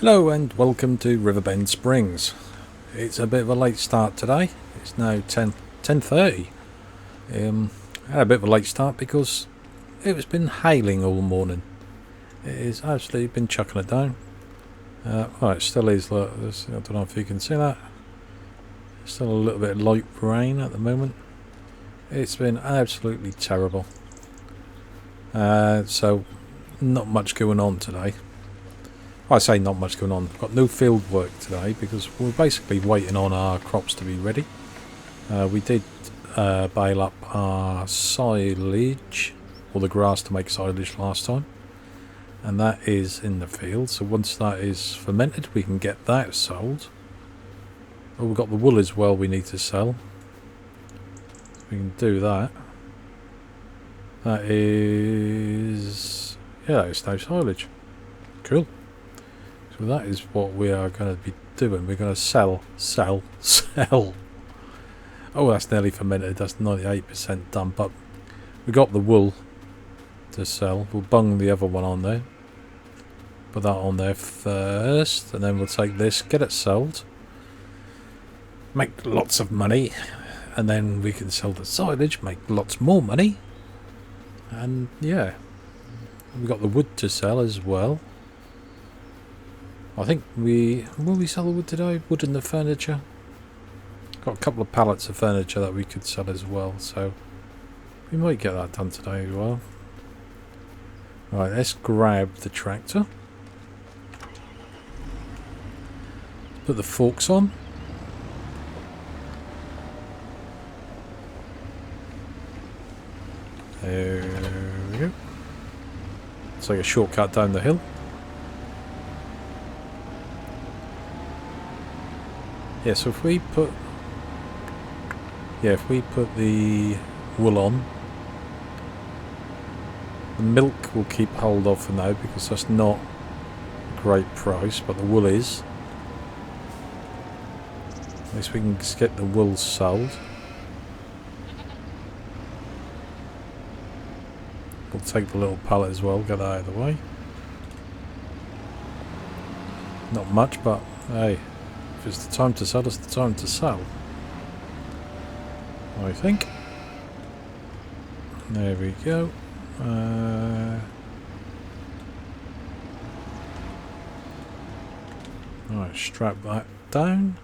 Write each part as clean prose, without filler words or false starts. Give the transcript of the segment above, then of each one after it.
Hello and welcome to Riverbend Springs. It's a bit of a late start today. It's now 10:30. I had a bit of a late start because it's been hailing all morning. It has absolutely been chucking it down. Well, it still is. Look, I don't know if you can see that. Still a little bit of light rain at the moment. It's been absolutely terrible. So not much going on today. I say not much going on. We've got no field work today because we're basically waiting on our crops to be ready. We did bale up our silage, or the grass to make silage last time, and that is in the field. So once that is fermented, we can get that sold. Oh, we've got the wool as well we need to sell. So we can do that. That is... yeah, it's no silage. Cool. So that is what we are going to be doing. We're going to sell. Oh, that's nearly fermented. That's 98% done. But we got the wool to sell. We'll bung the other one on there. Put that on there first. And then we'll take this, get it sold. Make lots of money. And then we can sell the silage, make lots more money. And yeah. We've got the wood to sell as well. I think will we sell the wood today? Wood and the furniture. Got a couple of pallets of furniture that we could sell as well, so we might get that done today as well. Right, let's grab the tractor. Put the forks on. There we go. It's like a shortcut down the hill. Yeah, so if we put the wool on, the milk will keep hold of for now because that's not a great price, but the wool is. At least we can get the wool sold. We'll take the little pallet as well, get that out of the way. Not much, but hey. If it's the time to sell, it's the time to sell. I think. There we go. Right, strap that down.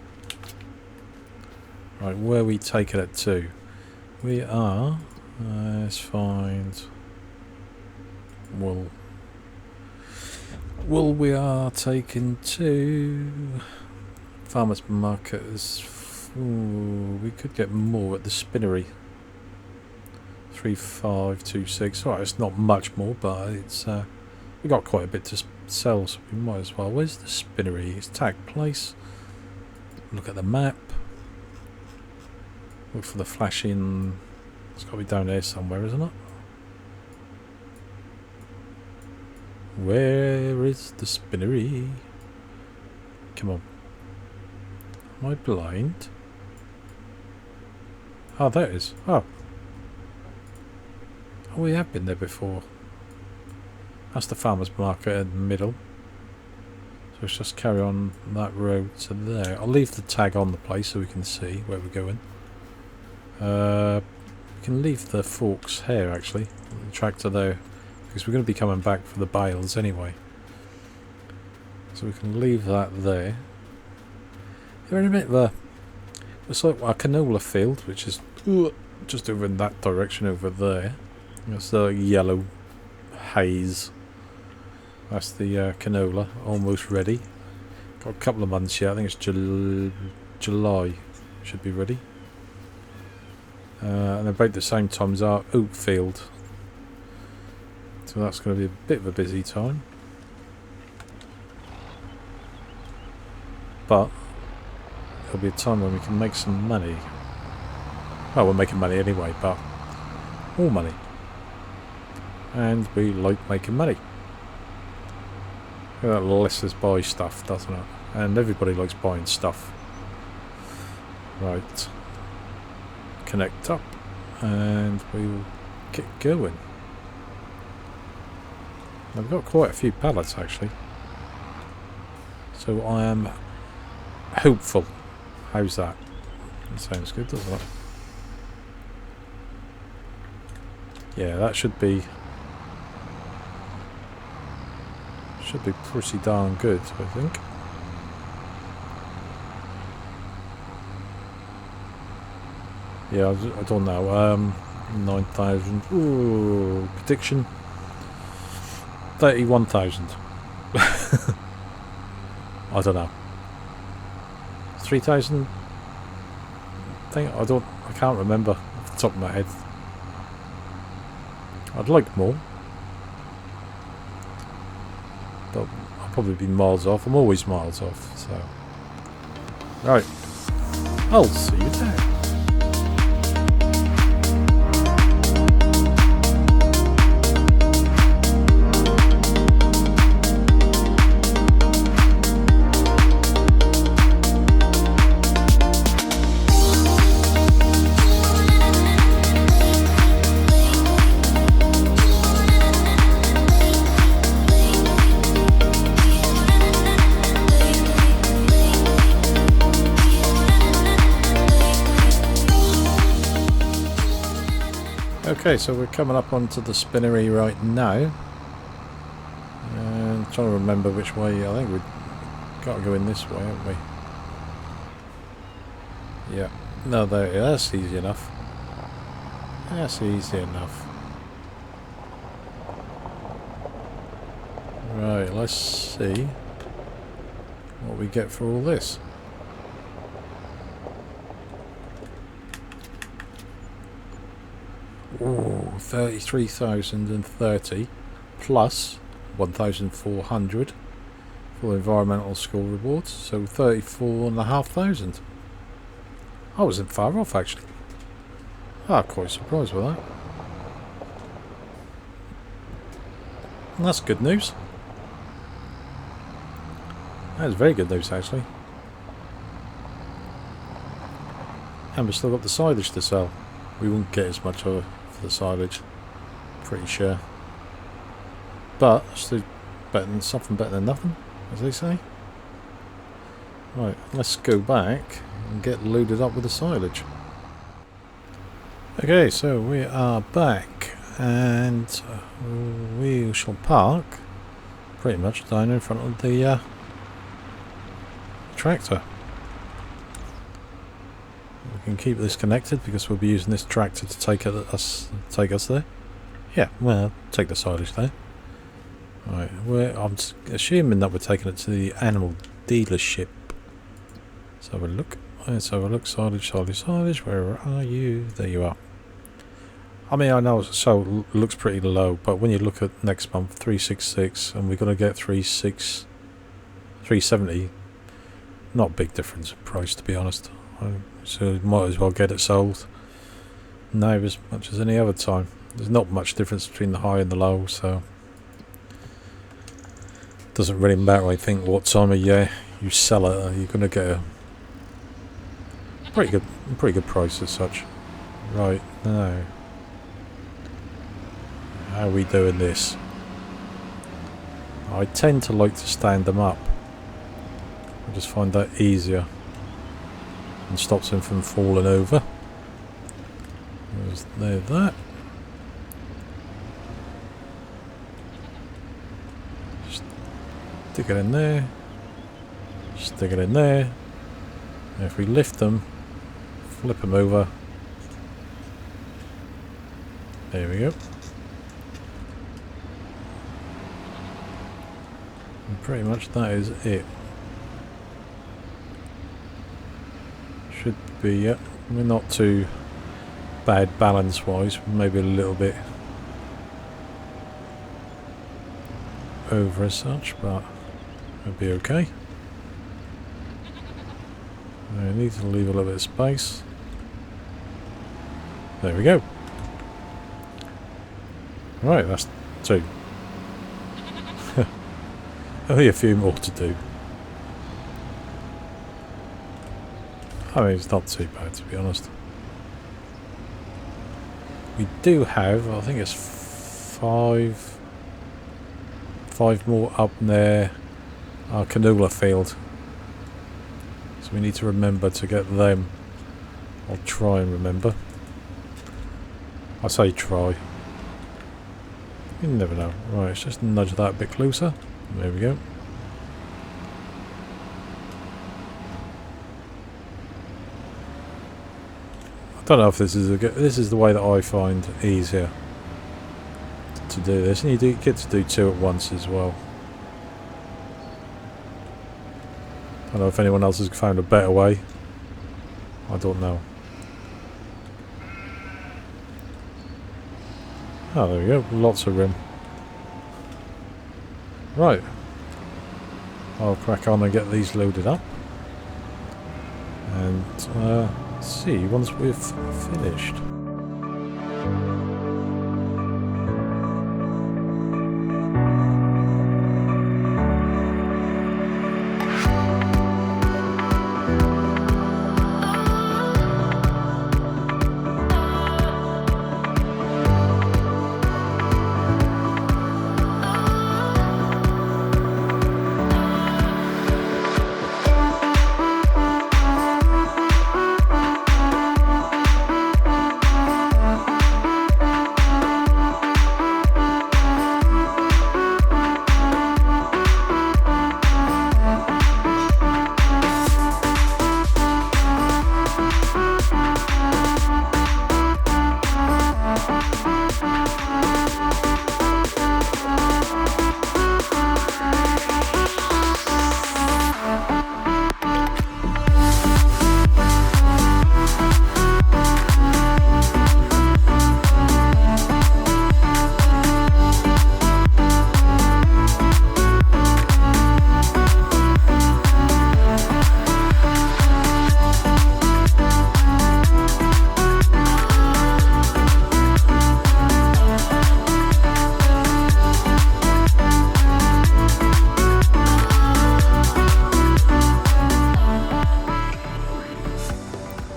Right, where are we taking it to? We are... let's find... wool. Wool we are taking to... farmers market is... ooh, we could get more at the spinnery. 3526. Alright, it's not much more, but it's we got quite a bit to sell, so we might as well. Where's the spinnery? It's tag place. Look at the map. Look for the flashing. It's got to be down there somewhere, isn't it? Where is the spinnery? Come on. Am I blind? Oh, there it is. Oh. Oh, we have been there before. That's the farmer's market in the middle. So let's just carry on that road to there. I'll leave the tag on the place so we can see where we're going. We can leave the forks here, actually. The tractor there. Because we're going to be coming back for the bales anyway. So we can leave that there. They're in a bit of a... it's like a canola field, which is just over in that direction over there. That's the yellow haze. That's the canola, almost ready. Got a couple of months yet, I think it's July should be ready. And about the same time as our oat field. So that's going to be a bit of a busy time. But there'll be a time when we can make some money. Well, we're making money anyway, but more money. And we like making money. That lets us buy stuff, doesn't it? And everybody likes buying stuff. Right. Connect up. And we'll get going. I've got quite a few pallets actually. So I am hopeful. How's that? That sounds good, doesn't it? Yeah, that should be pretty darn good, I think. Yeah, I don't know. 9,000. Ooh, prediction 31,000. I don't know. 3,000. I can't remember off the top of my head. I'd like more, but I'll probably be miles off. I'm always miles off, so. Right. I'll see you there. Okay, so we're coming up onto the spinnery right now. And trying to remember which way. I think we've got to go in this way, haven't we? Yeah. No, there. Yeah, that's easy enough. That's easy enough. Right, let's see what we get for all this. Oh, 33,030 plus 1,400 for environmental school rewards, so 34,500. I wasn't far off actually. I'm quite surprised with that. That's good news. That's very good news actually. And we've still got the silage to sell. We won't get as much of it for the silage, pretty sure. But still something better than nothing, as they say. Right, let's go back and get loaded up with the silage. Okay, so we are back, and we shall park pretty much down in front of the tractor. We can keep this connected because we'll be using this tractor to take us there. Yeah, well, take the silage there. Right, I'm assuming that we're taking it to the animal dealership. Let's have a look. Let's have a look. Silage. Where are you? There you are. I mean, I know so it looks pretty low, but when you look at next month, 366, and we're going to get 370. Not a big difference in price, to be honest. So might as well get it sold now as much as any other time. There's not much difference between the high and the low, so it doesn't really matter, I think, what time of year you sell it. You're going to get a pretty good price as such. Right, now how are we doing this? I tend to like to stand them up. I just find that easier and stops him from falling over. There's that. Stick it in there. Stick it in there. And if we lift them, flip them over. There we go. And pretty much that is it. Should be, yeah, we're not too bad balance wise, maybe a little bit over as such, but it'll be okay. I need to leave a little bit of space. There we go. Right, that's two. Only a few more to do. I mean, it's not too bad, to be honest. We do have, I think it's five more up there our canola field. So we need to remember to get them. I'll try and remember. I say try. You never know. Right, let's just nudge that a bit closer. There we go. I don't know if this is this is the way that I find easier to do this, and you get to do two at once as well. I don't know if anyone else has found a better way. I don't know. Oh, there we go. Lots of room. Right. I'll crack on and get these loaded up. And see once we've finished.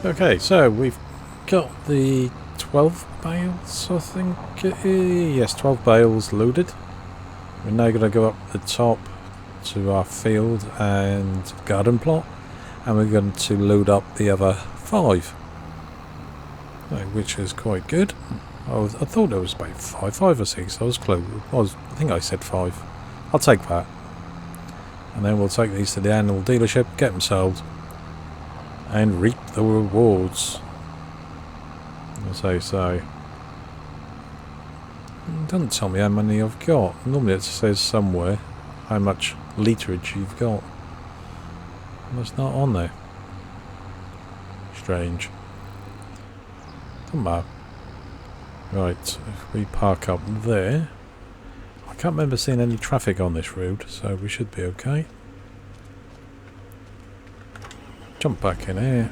Okay, so we've got the 12 bales, I think. Yes, 12 bales loaded. We're now going to go up the top to our field and garden plot, and we're going to load up the other 5, which is quite good. I thought it was about 5 or 6. I was close. I think I said 5. I'll take that, and then we'll take these to the animal dealership, get them sold, and reap the rewards, as they say. It doesn't tell me how many I've got. Normally it says somewhere how much literage you've got. That's not on there. Strange. Doesn't matter. Right, if we park up there. I can't remember seeing any traffic on this road, so we should be okay. Jump back in here.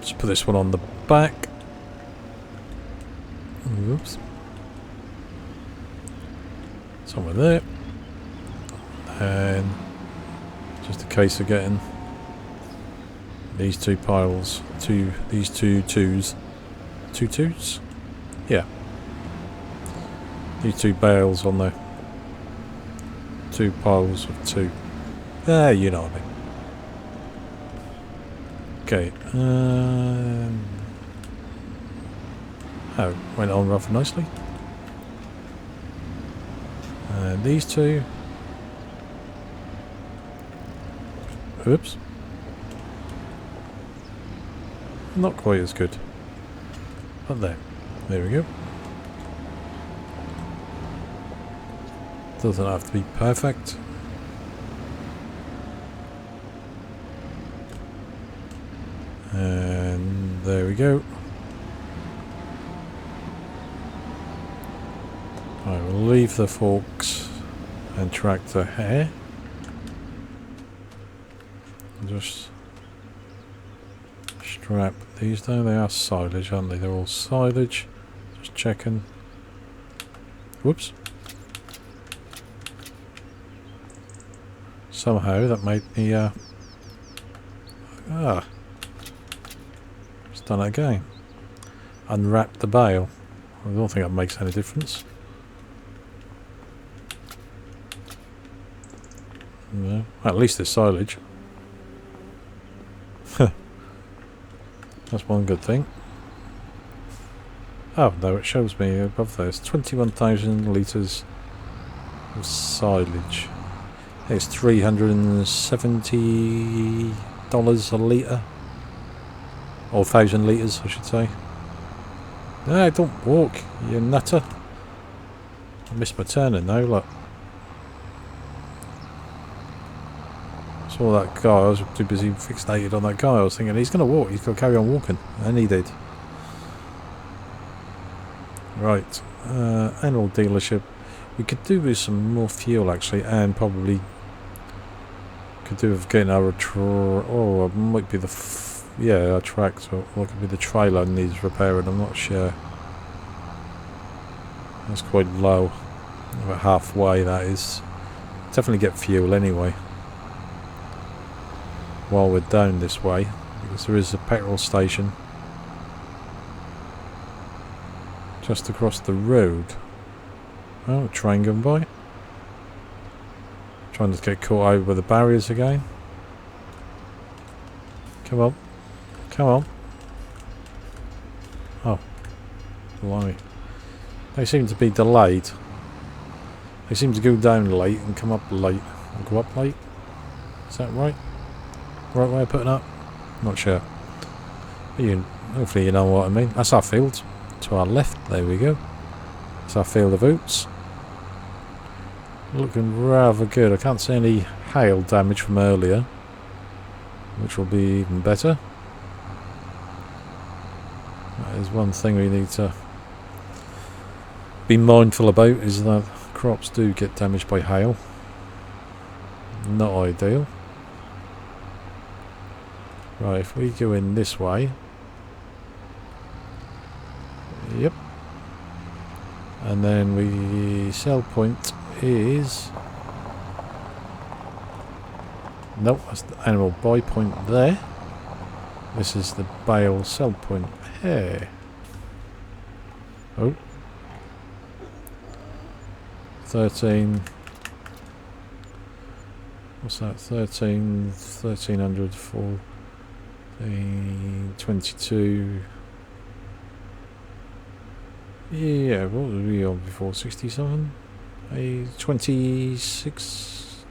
Just put this one on the back. Oops. Somewhere there. And just a case of getting these 2 piles, these 2 twos. 2 twos? Yeah. These 2 bales on there. 2 piles of 2. There, you know what I mean. Okay. Oh, went on rather nicely. And these 2. Oops. Not quite as good. But there. There we go. Doesn't have to be perfect. And there we go. I will leave the forks and tractor here. Just strap these down. They are silage, aren't they? They're all silage. Just checking. Whoops. Somehow that made me just done it again. Unwrap the bale. I don't think that makes any difference. No. At least there's silage. That's one good thing. Oh no, it shows me above there. It's 21,000 litres of silage. It's $370 a litre. Or 1,000 litres, I should say. No, don't walk, you nutter. I missed my turning now, look. Saw that guy, I was too busy fixated on that guy. I was thinking, he's going to walk, he's going to carry on walking. And he did. Right, animal dealership. We could do with some more fuel actually, and probably could do with getting our or it might be the our tractor, or it could be the trailer needs repairing. I'm not sure. That's quite low, about halfway. That is. Definitely get fuel anyway. While we're down this way, because there is a petrol station just across the road. Oh, train going by. Trying to get caught over the barriers again. Come on. Come on. Oh. Blimey. They seem to be delayed. They seem to go down late and come up late. And go up late. Is that right? Right way of putting up? Not sure. But hopefully you know what I mean. That's our field. To our left. There we go. That's our field of oats. Looking rather good. I can't see any hail damage from earlier, which will be even better. That is one thing we need to be mindful about, is that crops do get damaged by hail. Not ideal. Right, if we go in this way. Yep. And then we sell point is, nope, that's the animal buy point there. This is the bale sell point here. Oh, 13. What's that? 1300 for 22. Yeah, what were we on before? 67? 26?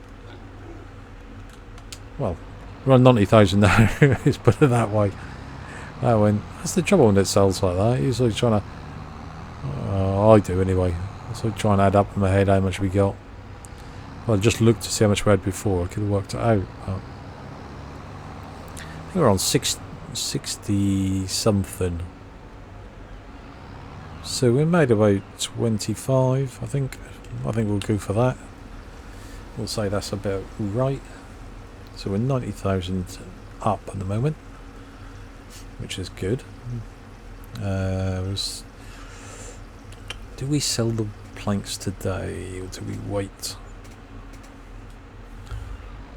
Well, we're on 90,000 now, let's put it that way. That's the trouble when it sells like that. Usually trying to, I do anyway, so try and add up in my head how much we got. Well, I just looked to see how much we had before, I could have worked it out. I think we're on 60 something. So we made about 25, I think. I think we'll go for that. We'll say that's about right. So we're 90,000 up at the moment, which is good. Do we sell the planks today, or do we wait?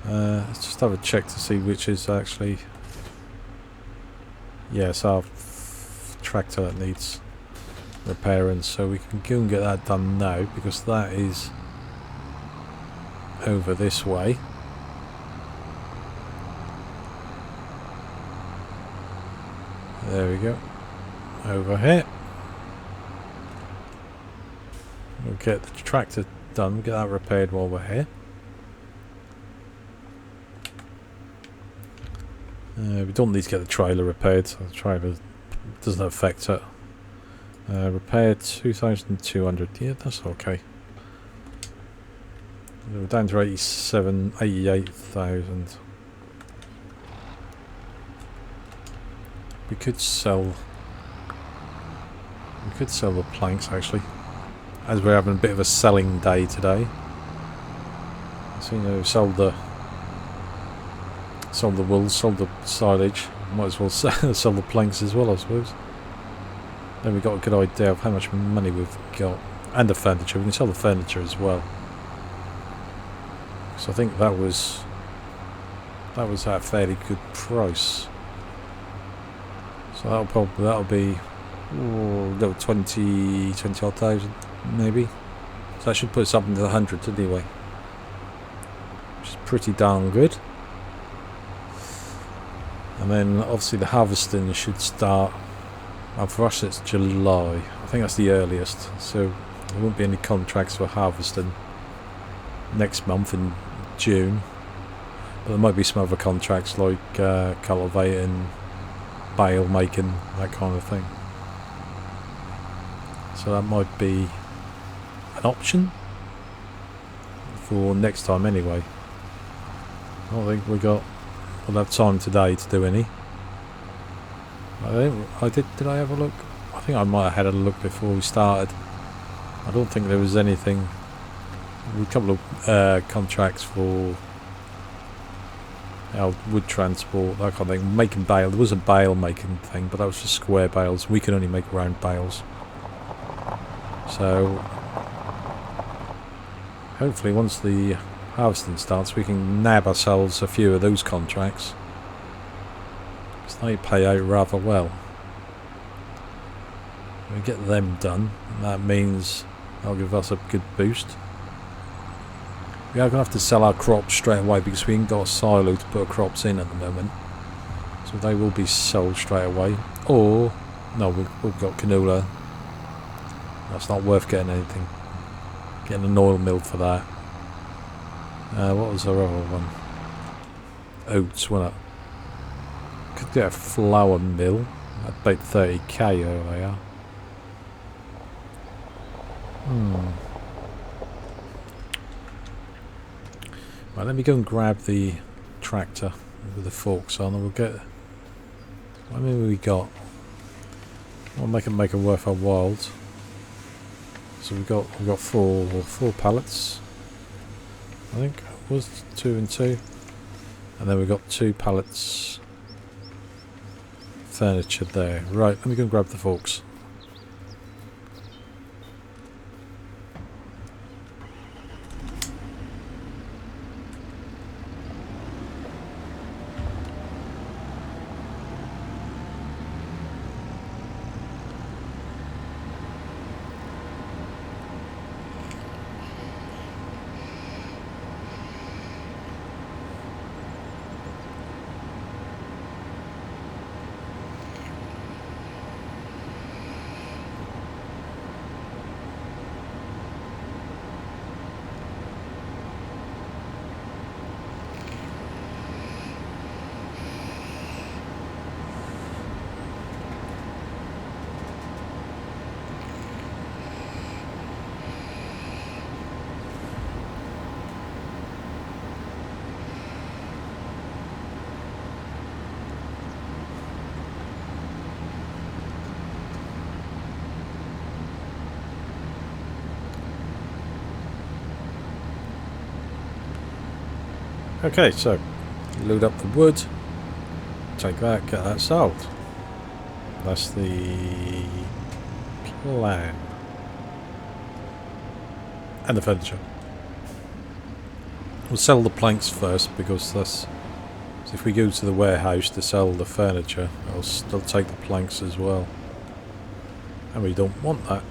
Let's just have a check to see which is actually. Yes, our tractor that needs repairing, so we can go and get that done now, because that is over this way. There we go. Over here. We'll get the tractor done, we'll get that repaired while we're here. We don't need to get the trailer repaired, so the trailer doesn't affect it. Repaired 2,200. Yeah, that's okay. We're down to 88,000. We could sell the planks actually, as we're having a bit of a selling day today. So we sold the wool, sold the silage. Might as well sell the planks as well, I suppose. Then we've got a good idea of how much money we've got. And the furniture. We can sell the furniture as well. So I think that was at a fairly good price. So that'll be Oh, no, 20 odd thousand, maybe. So that should put us up into the hundreds anyway, which is pretty darn good. And then obviously the harvesting should start. And for us it's July. I think that's the earliest. So there won't be any contracts for harvesting next month in June. But there might be some other contracts like cultivating, bale making, that kind of thing. So that might be an option for next time anyway. I don't think we'll have time today to do any. Did I have a look? I think I might have had a look before we started. I don't think there was anything. A couple of contracts for wood transport, that kind of thing. Making bale. There was a bale making thing, but that was for square bales. We can only make round bales. So hopefully once the harvesting starts we can nab ourselves a few of those contracts, because they pay out rather well. We get them done, and that means they'll give us a good boost. We are going to have to sell our crops straight away because we ain't got a silo to put our crops in at the moment, so they will be sold straight away. Or no, we've got canola. That's not worth getting anything. Getting an oil mill for that. What was our other one? Oats, wasn't it? Could get a flour mill at about 30k over there. Right, let me go and grab the tractor with the forks on, and we'll get. What many we got? We'll make it worth our while. So we've got four pallets. I think it was 2 and 2, and then we've got 2 pallets furniture there. Right, let me go and grab the forks. Okay, so load up the wood, take that, get that sold. That's the plan. And the furniture. We'll sell the planks first, because that's, so if we go to the warehouse to sell the furniture, I'll still take the planks as well. And we don't want that.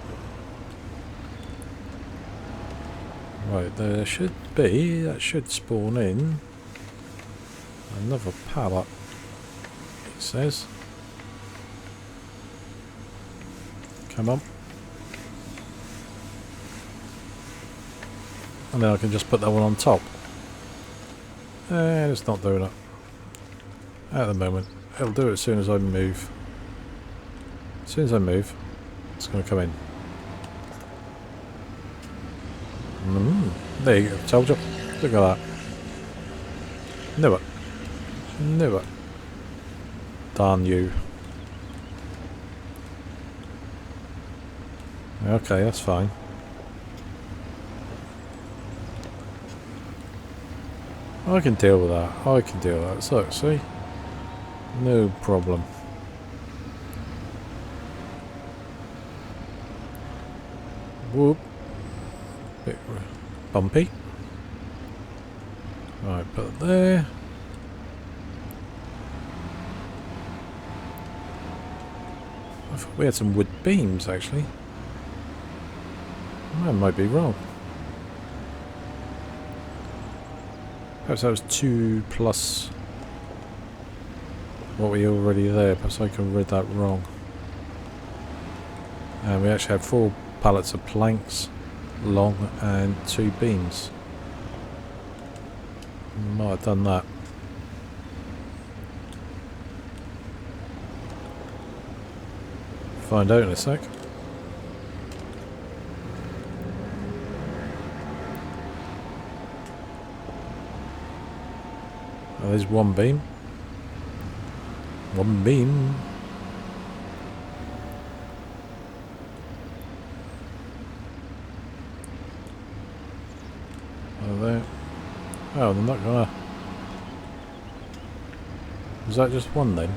Right, there should be, that should spawn in another pallet, it says. Come on. And then I can just put that one on top. It's not doing it at the moment. It'll do it as soon as I move. As soon as I move, it's going to come in. There you go, told you. Look at that. Knew it. Knew it. Darn you. Okay, that's fine. I can deal with that. I can deal with that. So, see? No problem. Whoop. Bit bumpy. Right, put it there. I thought we had some wood beams actually. I might be wrong. Perhaps that was 2 plus what we already there. Perhaps I can read that wrong. And we actually had 4 pallets of planks long and 2 beams. Might have done that. Find out in a sec. Oh, there's one beam. One beam. Oh, there. Oh, they're not gonna. Was that just one then?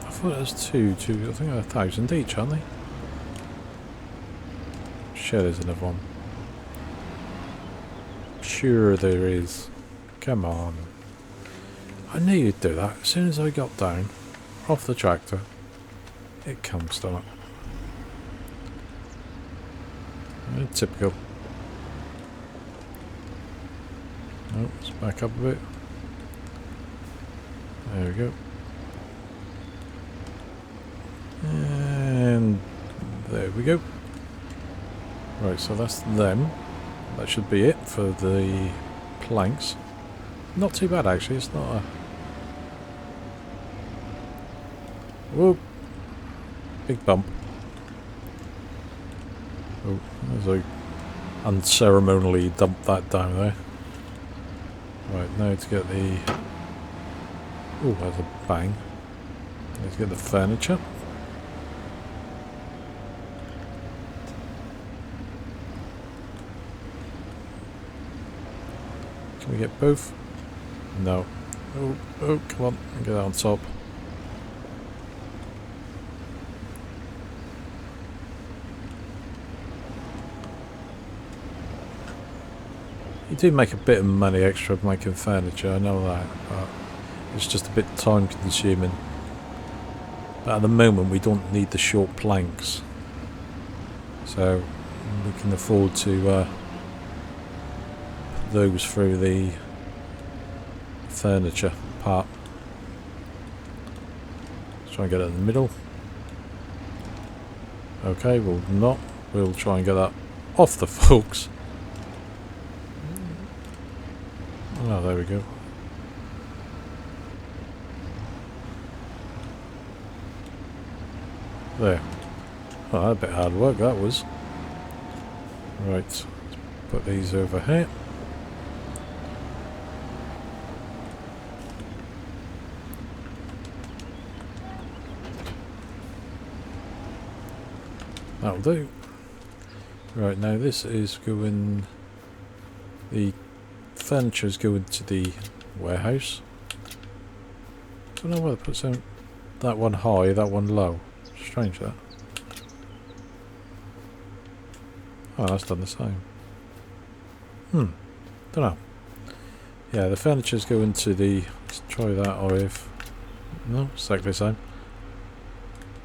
I thought it was two. I think they're 1,000 each, aren't they? Sure, there's another one. Sure, there is. Come on. I knew you'd do that. As soon as I got down off the tractor, it comes to it. Typical. Oh, let's back up a bit. There we go. And there we go. Right, so that's them. That should be it for the planks. Not too bad actually, it's not a... Whoop! Big bump. Oh, as I unceremoniously dumped that down there. Right, now to get the... Oh, there's a bang. Let's get the furniture. Can we get both? No. Oh, come on. Get that on top. You do make a bit of money extra making furniture, I know that, but it's just a bit time consuming. But at the moment we don't need the short planks, so we can afford to put those through the furniture part. Let's try and get it in the middle. Okay, we'll not. We'll try and get that off the forks. Oh, there we go. There. Oh, that a bit hard work that was. Right, let's put these over here. That'll do. Right, now this is going... The furniture is going to the warehouse. I don't know whether to put some... That one high, that one low. Strange that. Oh, that's done the same. Don't know. Yeah, the furniture's going to the... Let's try that with... No, exactly the same.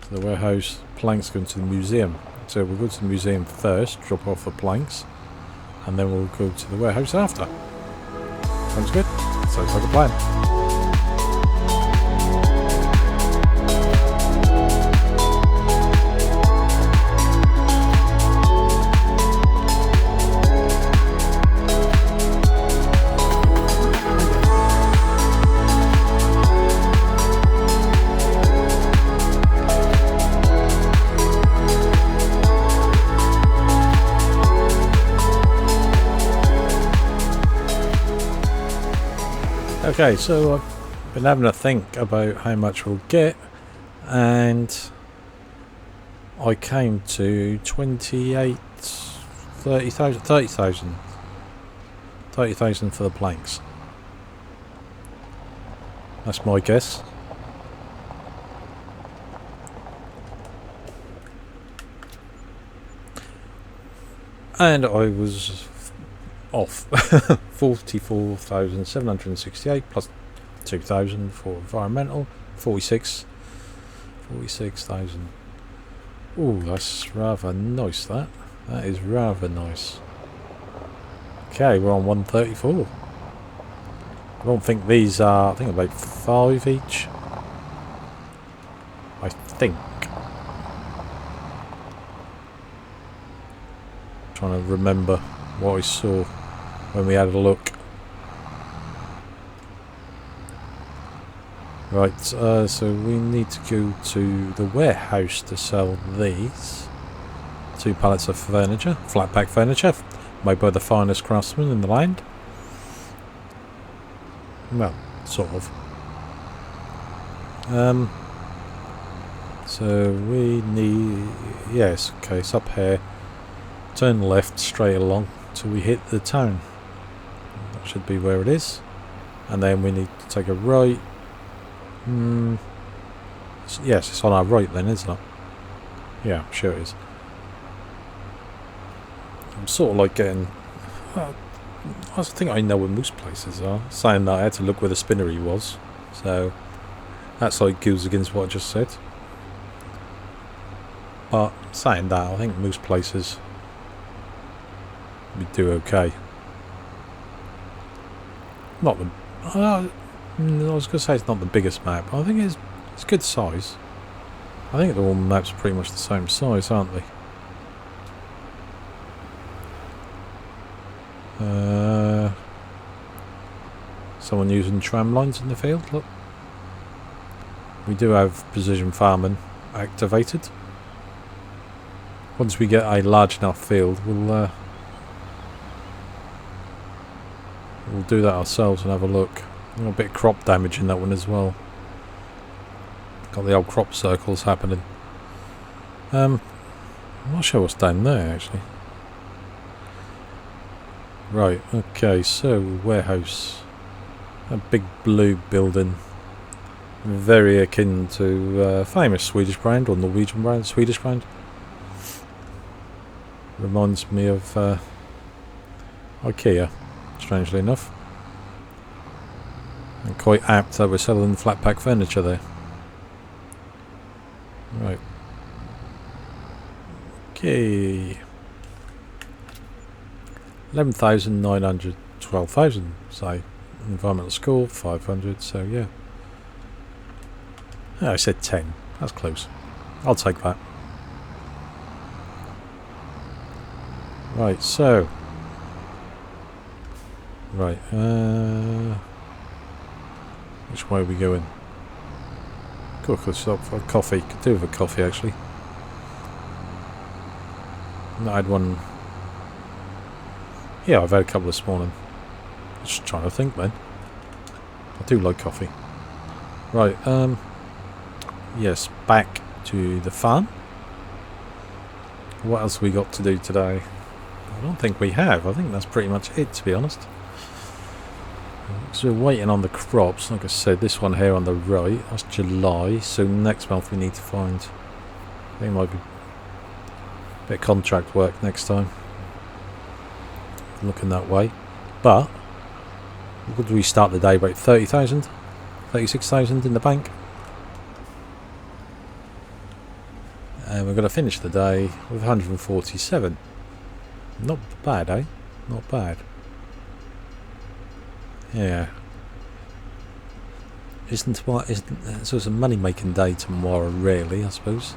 To the warehouse. Planks going to the museum. So we'll go to the museum first, drop off the planks, and then we'll go to the warehouse after. Sounds good? Sounds like a plan. Okay, so I've been having a think about how much we'll get, and I came to 30,000 for the planks. That's my guess. And I was off 44,768 plus 2,000 for environmental, 46 46,000. Ooh, that's rather nice, that. That is rather nice. Okay, we're on 134. I don't think these are... I think about 5 each. I think. Trying to remember what I saw when we had a look. Right, so we need to go to the warehouse to sell these. 2 pallets of furniture, flat pack furniture, made by the finest craftsmen in the land. Well, sort of. So we need... Yes, okay, it's up here. Turn left straight along till we hit the town. That should be where it is. And then we need to take a right. Yes, it's on our right then, isn't it? Yeah, I'm sure it is. I'm sort of like getting... I think I know where most places are. Saying that I had to look where the spinnery was. So, that's like goes against what I just said. But, saying that, I think most places we do okay. Not the... I was going to say it's not the biggest map. I think it's good size. I think all maps are pretty much the same size, aren't they? Someone using tram lines in the field, look. We do have precision farming activated. Once we get a large enough field, we'll do that ourselves and have a look. A bit of crop damage in that one as well. Got the old crop circles happening. I'm not sure what's down there actually. Right, okay, so warehouse. A big blue building. Very akin to famous Swedish brand or Norwegian brand, Swedish brand. Reminds me of IKEA, strangely enough. And quite apt that we're selling flat pack furniture there. Right. Okay. 11,900, 12,000, say. Environmental score, 500, so yeah. I said 10. That's close. I'll take that. Right, so. Right, which way are we going? Could stop for a coffee. Could do with a coffee actually. I had one. Yeah, I've had a couple this morning. Just trying to think then. I do like coffee. Right, yes, back to the farm. What else we got to do today? I don't think we have. I think that's pretty much it, to be honest. So we're waiting on the crops. Like I said, this one here on the right, that's July. So next month we need to find... I think it might be a bit of contract work next time. Looking that way. But, what did we start the day? About 30,000? 36,000 in the bank. And we're going to finish the day with 147. Not bad, eh? Not bad. Yeah. So it's a money making day tomorrow, really, I suppose.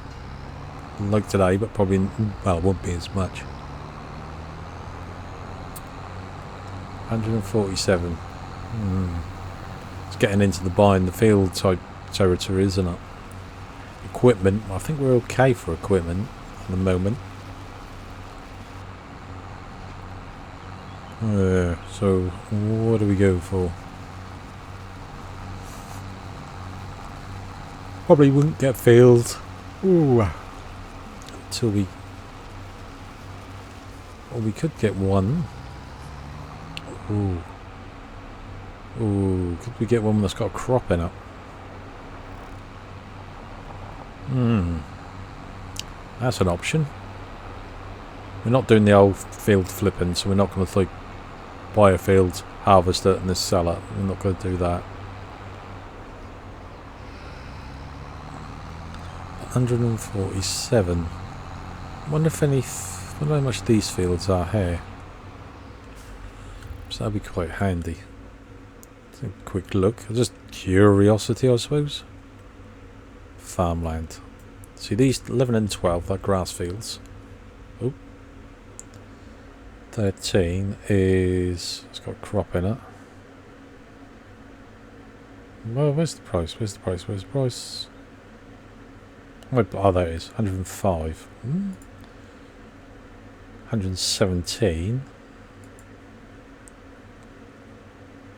Like today, but probably, well, it won't be as much. 147. It's getting into the buying the field type territory, isn't it? Equipment, I think we're okay for equipment at the moment. So what do we go for? Probably wouldn't get fields until we... Or we could get one. Ooh, could we get one that's got a crop in it? That's an option. We're not doing the old field flipping, so we're not going to like buy a field, harvest it and then sell it. We're not going to do that. 147. Wonder if any. Wonder how much these fields are here. So that'd be quite handy. Let's have a quick look. Just curiosity, I suppose. Farmland. See these 11 and 12, they're grass fields. Oh. 13 is. It's got crop in it. Well, where's the price? Where's the price? Where's the price? Oh, there it is. 105. 117.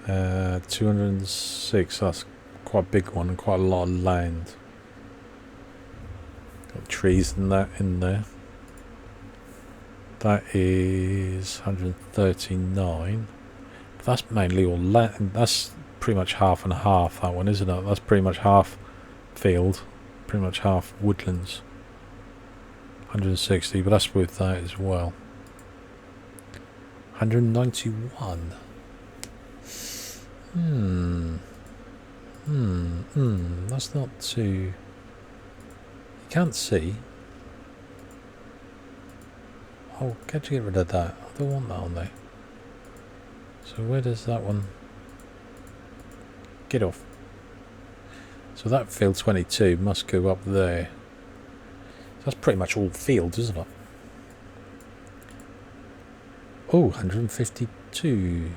206. That's quite a big one and quite a lot of land. Got trees and that in there. That is 139. But that's mainly all land. That's pretty much half and half, that one, isn't it? That's pretty much half field, pretty much half woodlands. 160, but that's with that as well. 191. That's not too. You can't see. Oh, can't you get rid of that? I don't want that on there. So where does that one get off? So that field 22 must go up there. So that's pretty much all fields, isn't it? Oh, 152.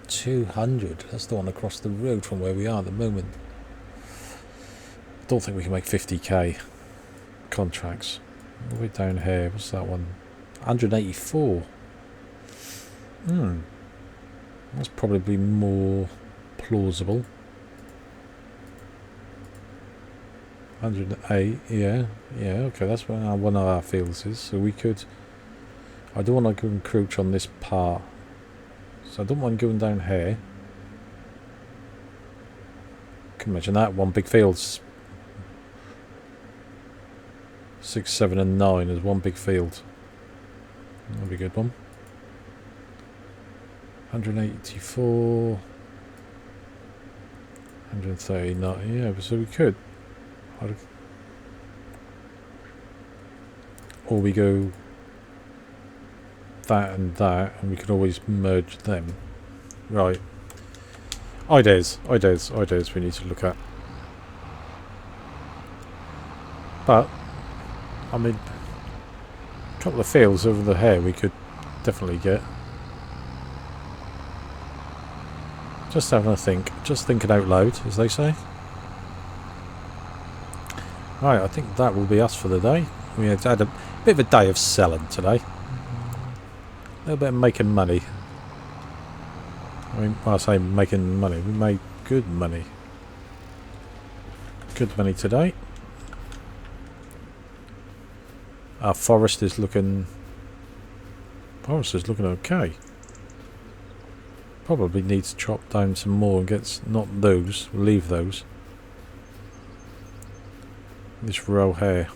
200. That's the one across the road from where we are at the moment. Don't think we can make 50k contracts. All the way down here, what's that one? 184. That's probably more plausible. 108, yeah, okay, that's where one of our fields is. So we could. I don't want to go encroach on this part. So I don't mind going down here. Can imagine that one big field's 6, 7 and 9 is one big field. That'll be a good one. 184, 139, yeah, so we could. Or we go that and that, and we could always merge them. Right. Ideas we need to look at. But, I mean, a couple of fields over the here we could definitely get. Just having a think. Just thinking out loud, as they say. Right, I think that will be us for the day. We had a bit of a day of selling today. A little bit of making money. I mean, when I say making money, we made good money. Good money today. Our forest is looking okay. Probably needs to chop down some more and get not those, leave those. This row here.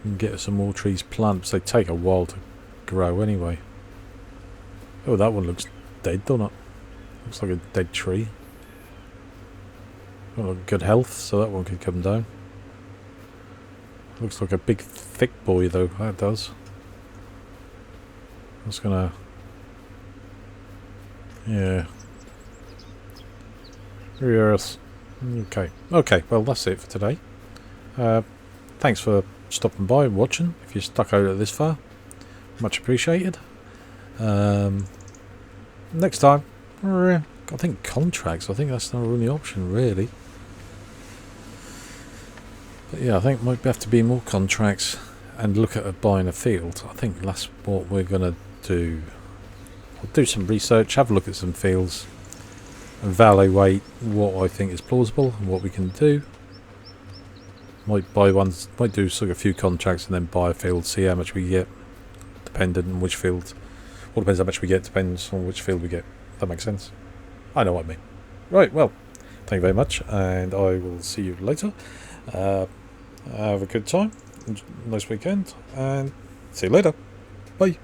And get some more trees planted. They take a while to grow anyway. Oh, that one looks dead, doesn't it? Looks like a dead tree. Got good health, so that one could come down. Looks like a big thick boy though, that does. I'm just gonna... Yeah. Yes. Okay, well that's it for today. Thanks for stopping by and watching, if you stuck out at this far. Much appreciated. Next time, I think contracts, I think that's the only option really. But yeah, I think might have to be more contracts and look at buying a field. I think that's what we're going to do. I'll do some research, have a look at some fields, evaluate what I think is plausible and what we can do. Might buy ones, might do sort of a few contracts and then buy a field, see how much we get, depending on which field. All depends how much we get, depends on which field we get. That makes sense. I know what I mean. Right, well, thank you very much, and I will see you later. Have a good time, nice weekend, and see you later. Bye.